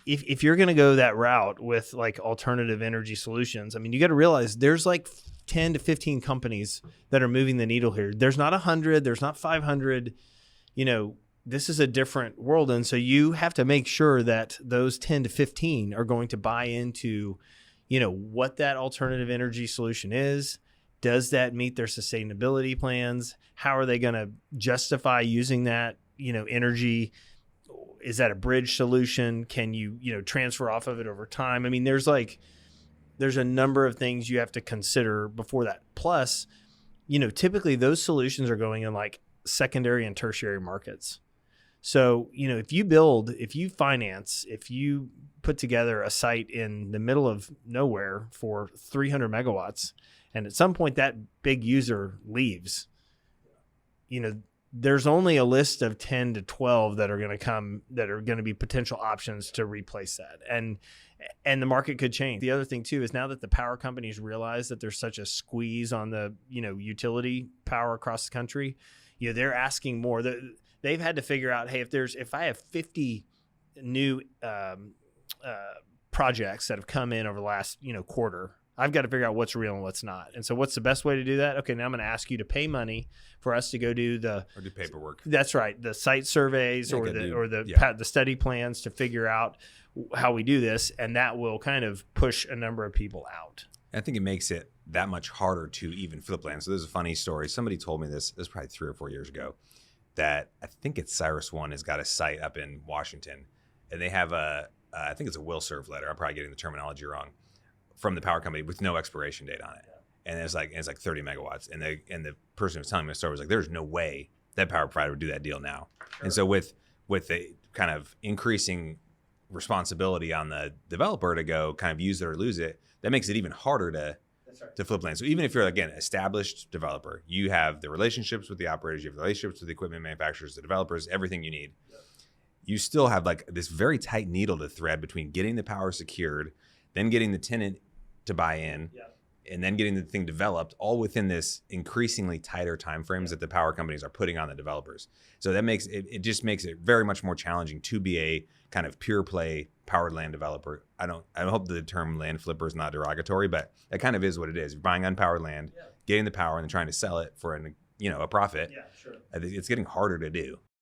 if you're going to go that route with like alternative energy solutions, I mean, you got to realize there's like 10 to 15 companies that are moving the needle here. There's not 100, there's not 500, this is a different world. And so you have to make sure that those 10 to 15 are going to buy into, what that alternative energy solution is. Does that meet their sustainability plans? How are they going to justify using that, energy? Is that a bridge solution? Can you, transfer off of it over time? I mean, there's a number of things you have to consider before that. Plus, typically those solutions are going in like secondary and tertiary markets. So, if you finance, if you put together a site in the middle of nowhere for 300 megawatts, and at some point that big user leaves, there's only a list of 10 to 12 that are going to come that are going to be potential options to replace that. And the market could change. The other thing too is now that the power companies realize that there's such a squeeze on the, utility power across the country, they're asking more. They've had to figure out, hey, if I have 50 new projects that have come in over the last, quarter, I've got to figure out what's real and what's not. And so what's the best way to do that? Okay, now I'm going to ask you to pay money for us to go do do paperwork. That's right. The site surveys or the study plans to figure out how we do this. And that will kind of push a number of people out. I think it makes it that much harder to even flip land. So there's a funny story. Somebody told me this was probably 3 or 4 years ago, that I think it's CyrusOne has got a site up in Washington, and they have I think it's a will serve letter. I'm probably getting the terminology wrong, from the power company with no expiration date on it. Yeah. And it's like 30 megawatts. And the person who was telling me the story was like, there's no way that power provider would do that deal now. Sure. And so with the kind of increasing responsibility on the developer to go kind of use it or lose it, that makes it even harder to flip land. So even if you're, again, established developer, you have the relationships with the operators, you have the relationships with the equipment manufacturers, the developers, everything you need. Yeah. You still have like this very tight needle to thread between getting the power secured, then getting the tenant to buy in, and then getting the thing developed, all within this increasingly tighter timeframes that the power companies are putting on the developers. So that makes it just makes it very much more challenging to be a kind of pure play powered land developer. I hope the term land flipper is not derogatory, but it kind of is what it is. You're buying unpowered land, getting the power, and then trying to sell it for a profit. Yeah, sure. It's getting harder to do.